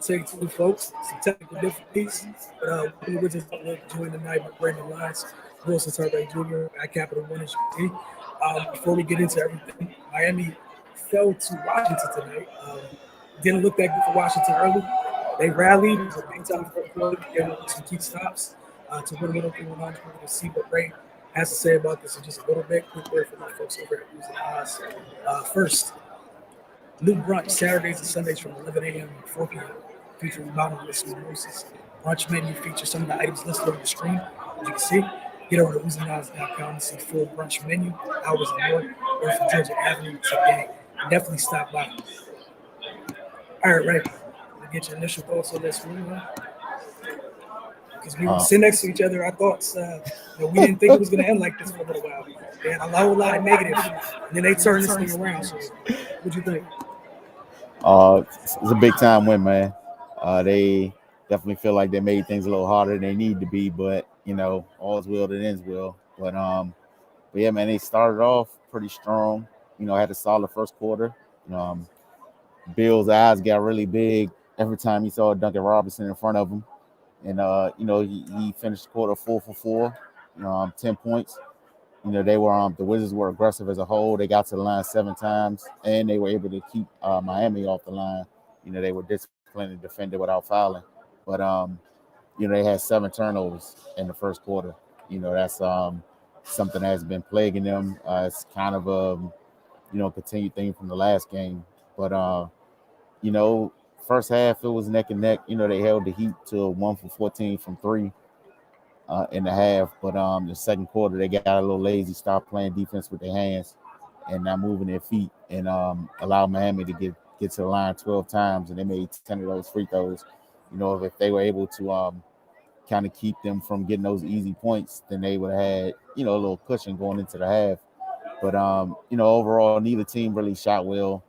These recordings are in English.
Take two folks, some technical difficulties. But welcome to Wizards Outlook. Joined tonight by Brandon Lyons, Wilson Turbeck Jr. at Capital One, as you can see. Before we get into everything, Miami fell to Washington tonight. Didn't look that good for Washington early. They rallied. It was a big time fourth quarter. They were some key stops to win 103-100. We're going to see what Ray has to say about this in just a little bit. Quick word from my folks over at Music Oz. First, new brunch Saturdays and Sundays from 11 a.m. to 4 p.m. Featuring bottomless mimosas. Brunch menu features some of the items listed on the screen. As you can see, get over to oozingeyes.com to see full brunch menu, hours and more, or from Georgia Avenue today. Definitely stop by. All right, Ray, get your initial thoughts on this one. Because we were sitting next to each other, our thoughts, we didn't think it was going to end like this for a little while. They had a whole lot of negative, and then they turned this thing around. So, what'd you think? It's a big time win, man. They definitely feel like they made things a little harder than they need to be, but all's well that ends well. But yeah, man, they started off pretty strong. Had a solid first quarter. Bill's eyes got really big every time he saw Duncan Robinson in front of him, and he finished the quarter 4 for 4, 10 points. They were the Wizards were aggressive as a whole. They got to the line 7 times, and they were able to keep Miami off the line. They were disciplined and defended without fouling. But they had 7 turnovers in the first quarter. That's something that has been plaguing them. It's kind of a continued thing from the last game. But first half it was neck and neck. They held the Heat to 1 for 14 from 3. In the half, but the second quarter they got a little lazy, stopped playing defense with their hands and not moving their feet, and allowed Miami to get to the line 12 times, and they made 10 of those free throws. If they were able to kind of keep them from getting those easy points, then they would have had a little cushion going into the half. But overall, neither team really shot well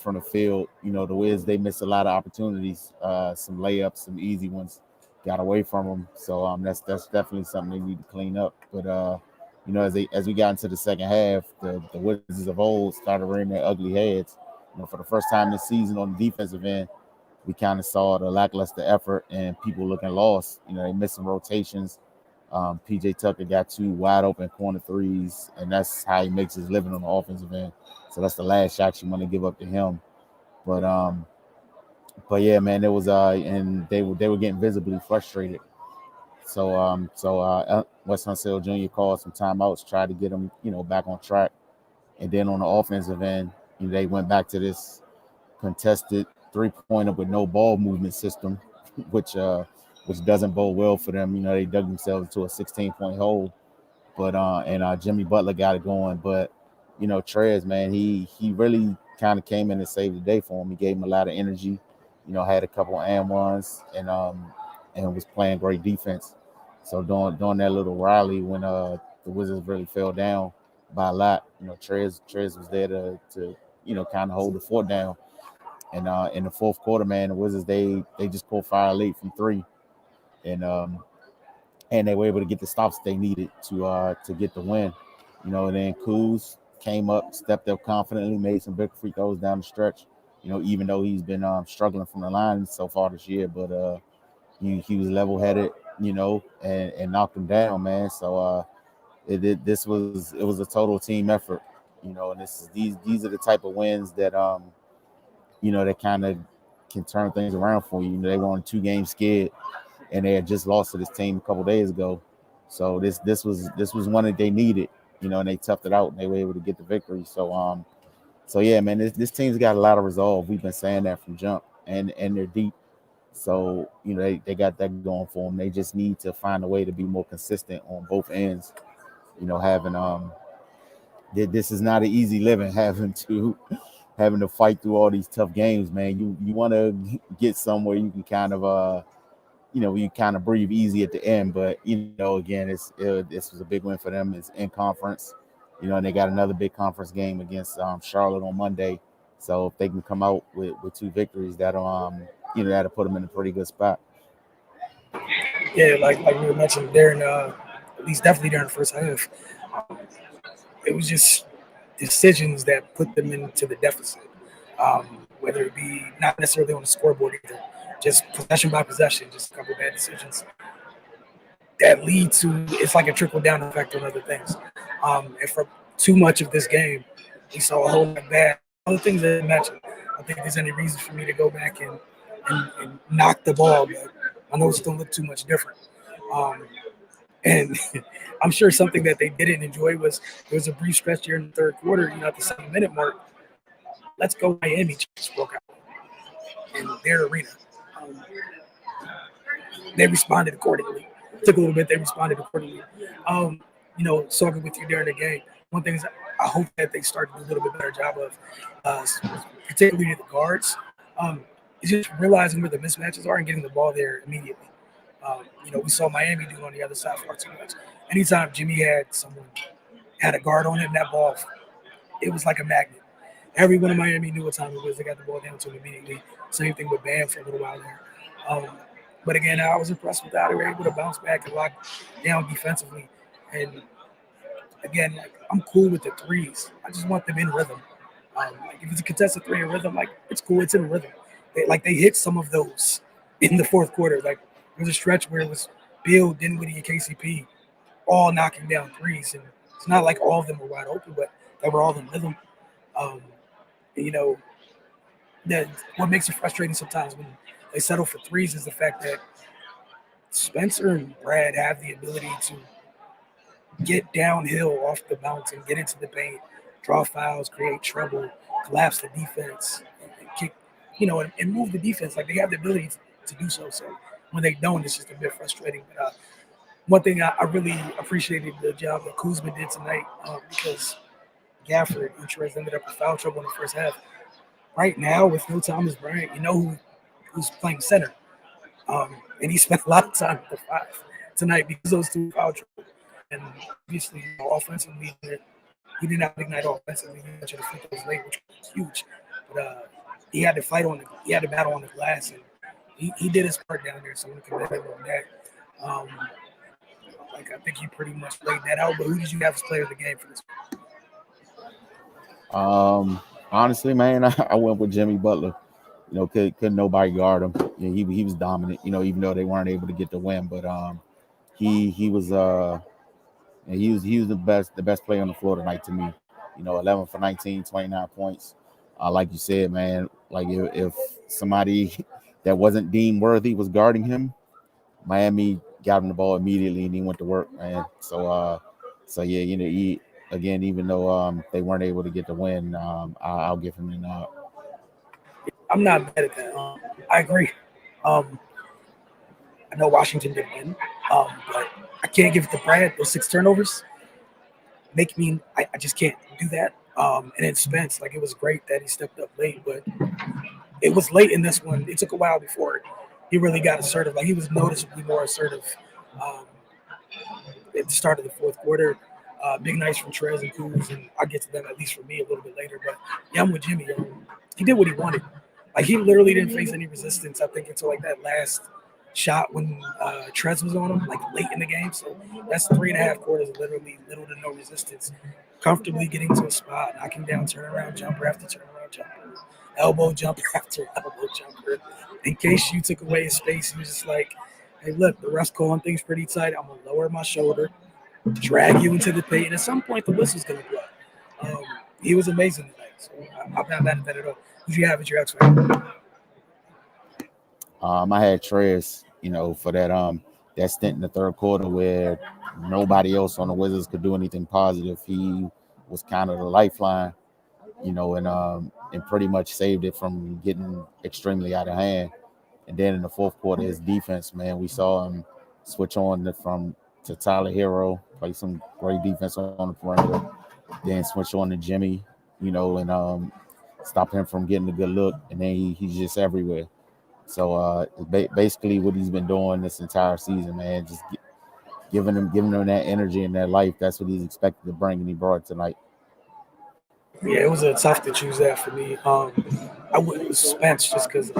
from the field. The Wiz, they missed a lot of opportunities, some layups, some easy ones. Got away from them, so that's definitely something they need to clean up. But as we got into the second half, the Wizards of old started rearing their ugly heads. For the first time this season on the defensive end, we kind of saw the lackluster effort and people looking lost. They missed some rotations. PJ Tucker got 2 wide open corner threes, and that's how he makes his living on the offensive end. So that's the last shot you want to give up to him. But yeah, man, it was and they were getting visibly frustrated. So Wes Unseld Jr. called some timeouts, tried to get them, back on track. And then on the offensive end, they went back to this contested 3-pointer with no ball movement system, which doesn't bode well for them. They dug themselves into a 16-point hole. But and Jimmy Butler got it going. But Trez, man, he really kind of came in and saved the day for him. He gave him a lot of energy. Had a couple of and ones and was playing great defense. So during that little rally when the Wizards really fell down by a lot, Trez was there to kind of hold the fort down. And in the fourth quarter, man, the Wizards they just pulled fire late from 3, and they were able to get the stops they needed to get the win. And then Kuz came up, stepped up confidently, made some big free throws down the stretch. Even though he's been struggling from the line so far this year, but he was level-headed, and knocked him down, man. So it was a total team effort, and these are the type of wins that that kind of can turn things around for you. They were on a 2-game skid, and they had just lost to this team a couple days ago. So this was one that they needed, and they toughed it out, and they were able to get the victory. So yeah, man, this team's got a lot of resolve. We've been saying that from jump, and they're deep. So they got that going for them. They just need to find a way to be more consistent on both ends. Having this is not an easy living, having to fight through all these tough games, man. You want to get somewhere you can kind of you kind of breathe easy at the end. But again, this was a big win for them. It's in conference. And they got another big conference game against Charlotte on Monday. So if they can come out with 2 victories, that'll put them in a pretty good spot. Yeah, like we were mentioning during, at least definitely during the first half, it was just decisions that put them into the deficit. whether it be not necessarily on the scoreboard either, just possession by possession, just a couple bad decisions that lead to it's like a trickle down effect on other things. And for too much of this game, we saw a whole lot of bad other things that I mentioned. I don't think there's any reason for me to go back and knock the ball, but my notes don't look too much different. Um, and I'm sure something that they didn't enjoy was there was a brief stretch here in the third quarter, at the 7 minute mark. Let's go Miami just broke out in their arena. Um, they responded accordingly. It took a little bit, they responded accordingly. Um, talking with you during the game, one thing is I hope that they start to do a little bit better job of, uh, particularly the guards, is just realizing where the mismatches are and getting the ball there immediately. We saw Miami do on the other side far too much. Anytime Jimmy had a guard on him, that ball, it was like a magnet. Everyone in Miami knew what time it was. They got the ball down to him immediately. Same thing with Bam for a little while there. Um, but again, I was impressed with how they were able to bounce back and lock down defensively. And again, like I'm cool with the threes. I just want them in rhythm. Like if it's a contested three in rhythm, like it's cool. It's in rhythm. They hit some of those in the fourth quarter. Like there was a stretch where it was Bill, Dinwiddie, and KCP all knocking down threes, and it's not like all of them were wide open, but they were all in rhythm. Um, and, that what makes it frustrating sometimes when they settle for threes is the fact that Spencer and Brad have the ability to get downhill off the bounce and get into the paint, draw fouls, create trouble, collapse the defense, and kick, and move the defense. Like they have the ability to do so. So when they don't, it's just a bit frustrating. But one thing I really appreciated the job that Kuzma did tonight because Gafford and Trez ended up in foul trouble in the first half. Right now, with no Thomas Bryant, who's playing center. And he spent a lot of time at the five tonight because those two foul trouble. And obviously, offensively, he did not ignite offensively. He mentioned the free throws late, which was huge. But he had to he had to battle on the glass, and he did his part down there. So I'm going to commend him on that. I think he pretty much laid that out. But who did you have as player of the game for this? Honestly, man, I went with Jimmy Butler. Couldn't nobody guard him. He was dominant. Even though they weren't able to get the win, but he was he was the best player on the floor tonight to me. 11 for 19, 29 points. Like you said, man, like if somebody that wasn't deemed worthy was guarding him, Miami got him the ball immediately and he went to work, man. So yeah, again, even though they weren't able to get the win, I'll give him a nod. I'm not mad at that. I agree. Um, I know Washington did win, but I can't give it to Brad. Those 6 turnovers make me. I just can't do that. And then Spence, like it was great that he stepped up late, but it was late in this one. It took a while before he really got assertive. Like he was noticeably more assertive um, at the start of the fourth quarter. Big nights from Trez and Kuz, and I'll get to them at least for me a little bit later. But yeah, I'm with Jimmy. He did what he wanted. Like he literally didn't face any resistance. I think until like that last shot when Trez was on him, like late in the game. So that's 3.5 quarters, of literally little to no resistance. Comfortably getting to a spot, knocking down turnaround jumper after turnaround jumper, elbow jumper after elbow jumper. In case you took away his space, he was just like, "Hey, look, the ref's calling things pretty tight. I'm gonna lower my shoulder, drag you into the paint, and at some point the whistle's gonna blow." He was amazing tonight. So I'm not mad at that at all. Who do you have at your X Factor? I had Trez, for that stint in the third quarter where nobody else on the Wizards could do anything positive. He was kind of the lifeline, and pretty much saved it from getting extremely out of hand. And then in the fourth quarter, his defense, man, we saw him switch on to Tyler Hero, play some great defense on the perimeter, then switch on to Jimmy, and stop him from getting a good look. And then he's just everywhere. So basically what he's been doing this entire season, man, just giving them that energy and that life. That's what he's expected to bring, and he brought it tonight. Yeah, it was tough to choose that for me. I went with Spence just because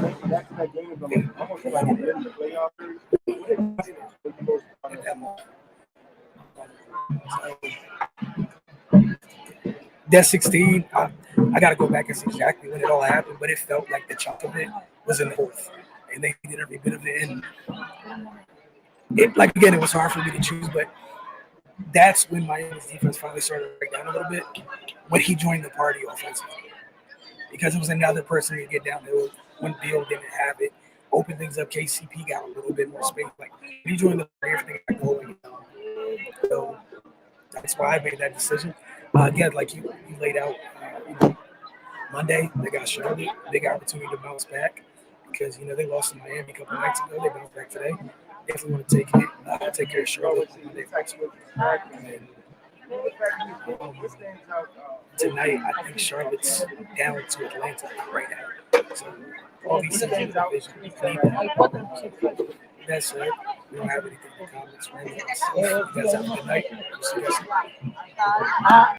that 16. I I got to go back and see exactly when it all happened, but it felt like the chunk of it was in the fourth, and they did every bit of it. And it, like again, it was hard for me to choose, but that's when Miami's defense finally started to break down a little bit when he joined the party offensively, because it was another person to get down there when Bill didn't have it. Open things up. KCP got a little bit more space. Like when he joined the party, everything got going. So that's why I made that decision. Again, like you laid out, Monday they got Charlotte, big opportunity to bounce back because they lost to Miami a couple nights ago. They bounced back today. Definitely want to take care of Charlotte on Monday. And um, tonight, I think Charlotte's down to Atlanta right now. So all these teams in the division need that. That's it. We don't have anything in the comments. Right now. You guys have a good night. See you guys.